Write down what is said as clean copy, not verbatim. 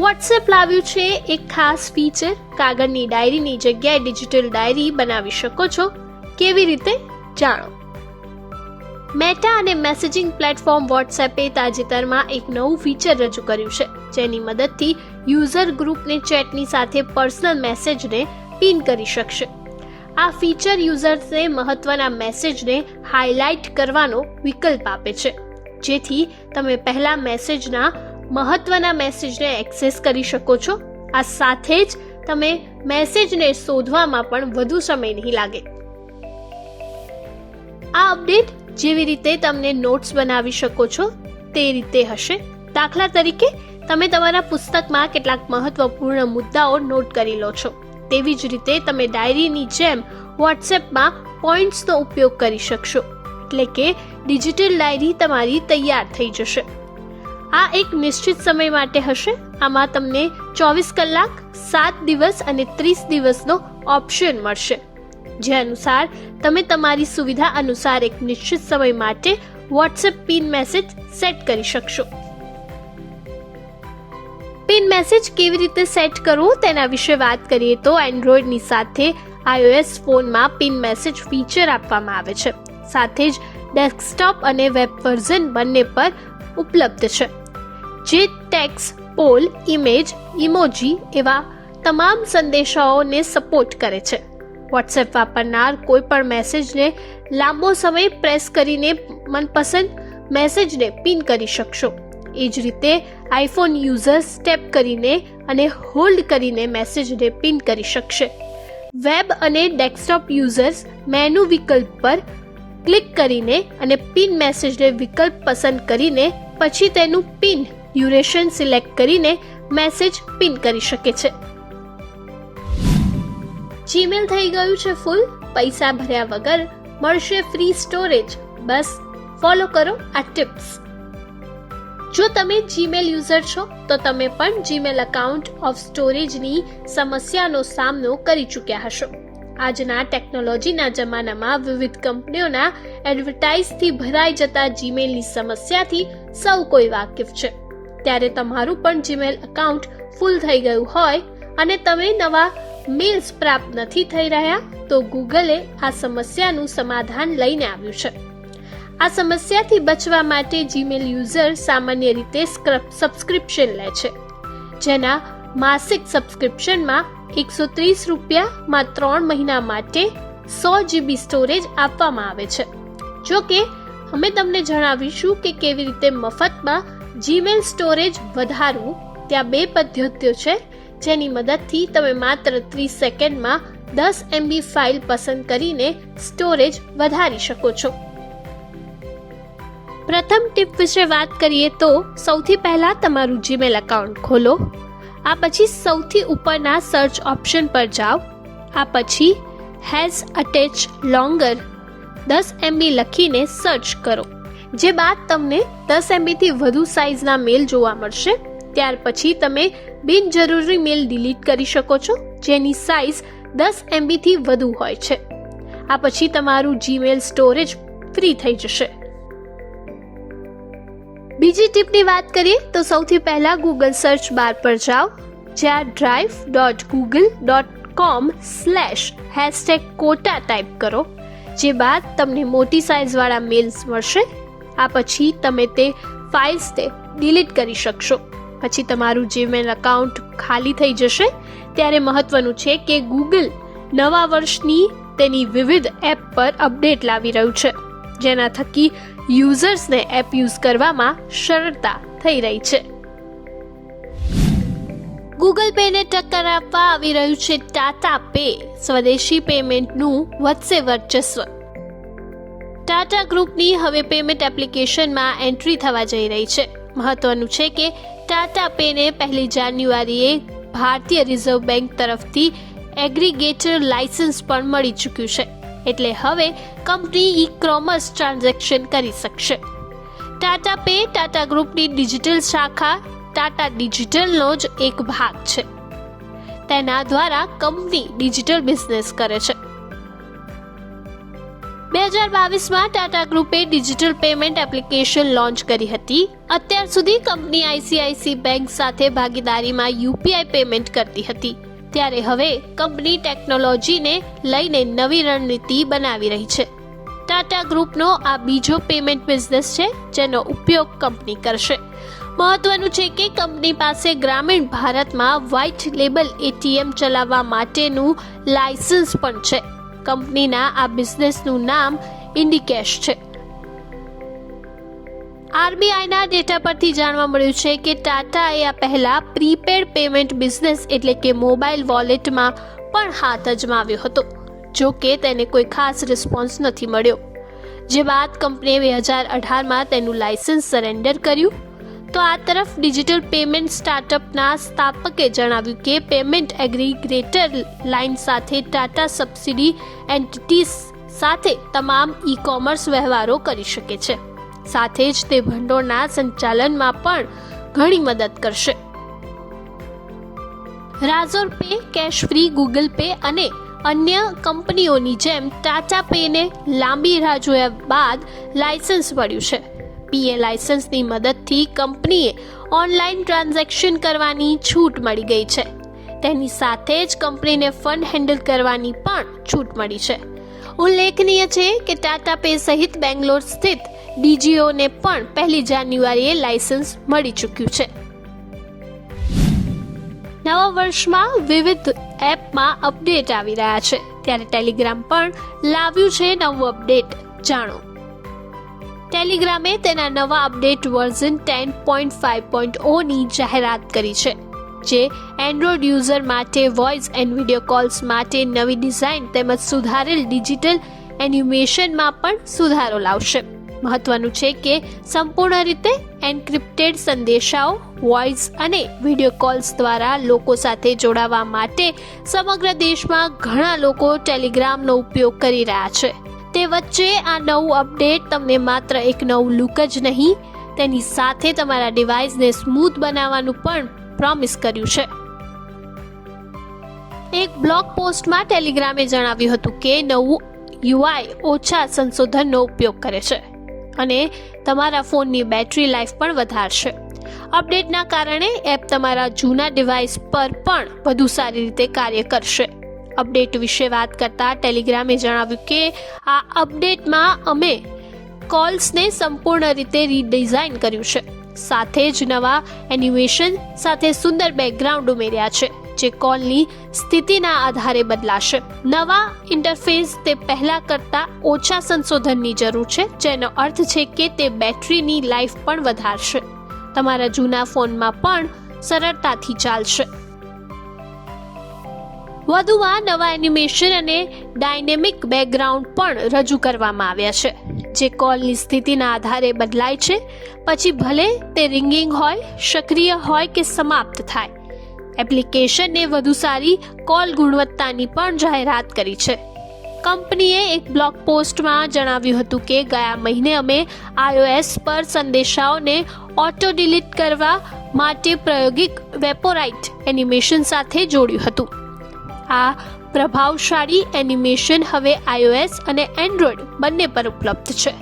WhatsApp લાવ્યું છે એક ખાસ ફીચર, કાગળની ડાયરીની જગ્યાએ ડિજિટલ ડાયરી બનાવી શકો છો. કેવી રીતે? જાણો. મેટા અને મેસેજિંગ પ્લેટફોર્મ વોટ્સએપે તાજેતરમાં એક નવું ફીચર રજૂ કર્યું છે, જેની મદદથી યુઝર ગ્રુપને ચેટની સાથે પર્સનલ મેસેજને પિન કરી શકશે. આ ફીચર યુઝર્સને મહત્વના મેસેજને હાઇલાઇટ કરવાનો વિકલ્પ આપે છે, જેથી તમે પહેલા મેસેજના મહત્વના મેસેજને એક્સેસ કરી શકો છો. આ સાથે જ તમે મેસેજને શોધવામાં પણ વધુ સમય નહીં લાગે. આ અપડેટ જેવી રીતે તમને નોટ્સ બનાવી શકો છો તે રીતે હશે. દાખલા તરીકે તમે તમારા પુસ્તકમાં કેટલાક મહત્વપૂર્ણ મુદ્દાઓ નોટ કરી લો છો, તેવી જ રીતે તમે ડાયરીની જેમ વોટ્સએપમાં પોઈન્ટ્સનો ઉપયોગ કરી શકશો. એટલે કે ડિજિટલ ડાયરી તમારી તૈયાર થઈ જશે. આ એક નિશ્ચિત સમય માટે હશે. આમાં તમને 24 કલાક, 7 દિવસ અને 30 દિવસનો ઓપ્શન મળશે, જે અનુસાર તમે તમારી સુવિધા અનુસાર એક નિશ્ચિત સમય માટે વોટ્સએપ પિન મેસેજ સેટ કરી શકશો. પિન મેસેજ કેવી રીતે સેટ કરવું તેના વિશે વાત કરીએ તો એન્ડ્રોઈડની સાથે iOS ફોનમાં પિન મેસેજ ફીચર આપવામાં આવે છે. સાથે જ ડેસ્કટોપ અને વેબ વર્ઝન બંને પર ઉપલબ્ધ છે, જે ટેક્સ્ટ, પોલ, ઇમેજ, ઇમોજી એવા તમામ સંદેશાઓને સપોર્ટ કરે છે. વોટ્સએપ વાપરનાર કોઈ પણ મેસેજને લાંબો સમય પ્રેસ કરીને મનપસંદ મેસેજને પિન કરી શકશો. એ જ રીતે આઈફોન યુઝર્સ ટેપ કરીને અને હોલ્ડ કરીને મેસેજને પિન કરી શકશે. વેબ અને ડેસ્કટોપ યુઝર્સ મેનુ વિકલ્પ પર ક્લિક કરીને અને પિન મેસેજને વિકલ્પ પસંદ કરીને પછી તેનું પિન ડ્યુરેશન સિલેક્ટ કરીને મેસેજ પિન કરી શકે છે. જીમેલ થઈ ગયું છે ફૂલ. પૈસા ભર્યા વગર મળશે ફ્રી સ્ટોરેજ. બસ ફોલો કરો આ ટિપ્સ. જો તમે જીમેલ યુઝર છો તો તમે પણ જીમેલ એકાઉન્ટ ઓફ સ્ટોરેજની સમસ્યાનો સામનો કરી ચૂક્યા હશો. આજના ટેકનોલોજીના જમાનામાં વિવિધ કંપનીઓના એડવર્ટાઇઝથી ભરાઈ જતા જીમેલની સમસ્યાથી સૌ કોઈ વાકેફ છે. ત્યારે તમારું પણ જીમેલ એકાઉન્ટ ફૂલ થઈ ગયું હોય અને તમે નવા મેલ્સ પ્રાપ્ત નથી થઈ રહ્યા તો ગૂગલે આ સમસ્યાનું સમાધાન લઈને આવ્યું છે. આ સમસ્યાથી બચવા માટે જીમેલ યુઝર સામાન્ય રીતે સબસ્ક્રિપ્શન લે છે, જેના માસિક સબસ્ક્રિપ્શનમાં ₹130માં 3 મહિના માટે 100 GB સ્ટોરેજ આપવામાં આવે છે. જો કે અમે તમને જણાવીશું કે કેવી રીતે મફતમાં જીમેલ સ્ટોરેજ વધારવું. ત્યાં 2 પદ્ધતિઓ છે, જેની મદદથી તમે માત્ર 30 સેકન્ડમાં 10 MB ફાઇલ પસંદ કરીને સ્ટોરેજ વધારી શકો છો. પ્રથમ ટીપ વિશે વાત કરીએ તો સૌથી પહેલા તમારું જીમેલ એકાઉન્ટ ખોલો. આ પછી સૌથી ઉપરના સર્ચ ઓપ્શન પર જાઓ. આ પછી હેઝ અટેચ લોંગર 10 MB લખીને સર્ચ કરો. જે બાદ તમને 10 MB થી વધુ સાઇઝના મેલ જોવા મળશે. ત્યાર પછી તમે બિનજરૂરી મેલ ડિલીટ કરી શકો છો, જેની સાઇઝ 10 MB થી વધુ હોય છે. આ પછી તમારું જીમેલ સ્ટોરેજ ફ્રી થઈ જશે. બીજી ટીપની વાત કરીએ તો સૌથી પહેલા ગૂગલ સર્ચ બાર પર જાઓ, જ્યાં drive.google.com/quota ટાઈપ કરો. જે બાદ તમને મોટી સાઇઝવાળા મેલ્સ મળશે. આ પછી તમે તે ફાઇલ્સને ડિલીટ કરી શકશો. પછી તમારું જીમેલ એકાઉન્ટ ખાલી થઈ જશે. ત્યારે મહત્વનું છે કે ગૂગલ નવા વર્ષની તેની વિવિધ એપ પર અપડેટ લાવી રહ્યું છે, જેના થકી યુઝર્સને એપ યુઝ કરવામાં સરળતા થઈ રહી છે. ગૂગલ પેને ટક્કર આપવા આવી રહ્યું છે ટાટા પે. સ્વદેશી પેમેન્ટનું વધશે વર્ચસ્વ. ટાટા ગ્રુપની હવે પેમેન્ટ એપ્લિકેશનમાં એન્ટ્રી થવા જઈ રહી છે. મહત્વનું છે કે ટાટા પેને 1 જાન્યુઆરીએ ભારતીય રિઝર્વ બેંક તરફથી એગ્રીગેટર લાયસન્સ પણ મળી ચૂક્યું છે. એટલે હવે કંપની ઈ-કોમર્સ ટ્રાન્ઝેક્શન કરી શકશે. ટાટા પે ટાટા ગ્રુપની ડિજિટલ શાખા ટાટા ડિજિટલનો જ એક ભાગ છે. તેના દ્વારા કંપની ડિજિટલ બિઝનેસ કરે છે. 2022માં ટાટા ગ્રુપે ડિજિટલ પેમેન્ટ એપ્લિકેશન લોન્ચ કરી હતી. અત્યાર સુધી કંપની આઈસીઆઈસી બેંક સાથે ભાગીદારીમાં યુપીઆઈ પેમેન્ટ કરતી હતી. ત્યારે હવે કંપની ટેકનોલોજીને લઈને નવી રણનીતિ બનાવી રહી છે. ટાટા ગ્રુપનો આ બીજો પેમેન્ટ બિઝનેસ છે જેનો ઉપયોગ કંપની કરશે. મહત્વનું છે કે કંપની પાસે ગ્રામીણ ભારતમાં વ્હાઇટ લેબલ એટીએમ ચલાવવા માટેનું લાયસન્સ પણ છે. કંપનીના આ બિઝનેસનું નામ ઇન્ડિકેશ છે. આરબીઆઈના ડેટા પરથી જાણવા મળ્યું છે કે ટાટાએ આ પહેલા પ્રીપેડ પેમેન્ટ બિઝનેસ એટલે કે મોબાઈલ વોલેટમાં પણ હાથ અજમાવ્યો હતો. જો કે તેને કોઈ ખાસ રિસ્પોન્સ નથી મળ્યો. જે બાદ કંપનીએ 2018માં તેનું લાયસન્સ સરેન્ડર કર્યું. તો આ તરફ ડિજિટલ પેમેન્ટ સ્ટાર્ટઅપના સ્થાપકે જણાવ્યું કે પેમેન્ટ એગ્રીગેટર લાઇન સાથે ટાટા સબસિડી એન્ટિટીઝ સાથે તમામ ઈ કોમર્સ વ્યવહારો કરી શકે છે. સાથે જ તે ભંડોળના સંચાલનમાં પણ ઘણી મદદ કરશે. Razorpay, Cashfree, Google Pay અને અન્ય કંપનીઓની જેમ ટાટા પેને લાંબી રાહ જોયા બાદ લાયસન્સ મળ્યું છે. પીએ લાયસન્સની મદદથી કંપનીએ ઓનલાઈન ટ્રાન્ઝેક્શન કરવાની છૂટ મળી ગઈ છે. તેની સાથે જ કંપનીને ફંડ હેન્ડલ કરવાની પણ છૂટ મળી છે. ઉલ્લેખનીય છે કે ટાટા પે સહિત બેંગ્લોર સ્થિત ડીજીઓને પણ 1 જાન્યુઆરીએ લાયસન્સ મળી ચૂક્યું છે. નવા વર્ષમાં વિવિધ એપમાં અપડેટ આવી રહ્યા છે. ત્યારે ટેલિગ્રામ પણ લાવ્યું છે નવું અપડેટ. જાણો. ટેલિગ્રામે તેના નવા અપડેટ વર્ઝન 10.5.0ની જાહેરાત કરી છે, જે એન્ડ્રોઇડ યુઝર માટે વોઇસ એન્ડ વિડીયો કોલ્સ માટે નવી ડિઝાઇન તેમજ સુધારેલ ડિજિટલ એનિમેશનમાં પણ સુધારો લાવશે. મહત્વનું છે કે સંપૂર્ણ રીતે એન્ક્રિપ્ટેડ સંદેશાઓ, વોઇસ અને વિડીયો કોલ્સ દ્વારા લોકો સાથે જોડાવા માટે સમગ્ર દેશમાં ઘણા લોકો ટેલિગ્રામનો ઉપયોગ કરી રહ્યા છે. તે વચ્ચે આ નવું અપડેટ તમને માત્ર એક નવું લુક જ નહીં, તેની સાથે તમારા ડિવાઇસને સ્મૂથ બનાવવાનું પણ પ્રોમિસ કર્યું છે. એક બ્લોગ પોસ્ટમાં ટેલિગ્રામે જણાવ્યું હતું કે નવું યુઆઈ ઓછા સંશોધનનો ઉપયોગ કરે છે અને તમારા ફોનની બેટરી લાઈફ પણ વધારશે. અપડેટના કારણે એપ તમારા જૂના ડિવાઇસ પર પણ વધુ સારી રીતે કાર્ય કરશે. અપડેટ વિશે વાત કરતા ટેલિગ્રામે જણાવ્યું કે આ અપડેટમાં અમે કોલ્સને સંપૂર્ણ રીતે રીડિઝાઇન કર્યું છે. સાથે જ નવા એનિમેશન સાથે સુંદર બેકગ્રાઉન્ડ ઉમેર્યા છે, જે કોલની સ્થિતિના આધારે બદલાશે. નવા ઇન્ટરફેસ તે પહેલા કરતાં ઓછા સંશોધનની જરૂર છે, જેનો અર્થ છે કે તે બેટરીની લાઈફ પણ વધારશે. તમારા જૂના ફોનમાં પણ સરળતાથી ચાલશે. વધુમાં નવા એનિમેશન અને ડાયનેમિક બેકગ્રાઉન્ડ પણ રજૂ કરવામાં આવ્યા છે, જે કોલની સ્થિતિના આધારે બદલાય છે, પછી ભલે તે રિંગિંગ હોય, સક્રિય હોય કે સમાપ્ત થાય. એપ્લિકેશનને વધુ સારી કોલ ગુણવત્તાની પણ જાહેરાત કરી છે. કંપનીએ એક બ્લોગ પોસ્ટમાં જણાવ્યું હતું કે ગયા મહિને અમે iOS પર સંદેશાઓને ઓટો ડિલીટ કરવા માટે પ્રાયોગિક વેપોરાઇટ એનિમેશન સાથે જોડ્યું હતું. આ પ્રભાવશાળી એનિમેશન હવે iOS અને એન્ડ્રોઇડ બંને પર ઉપલબ્ધ છે.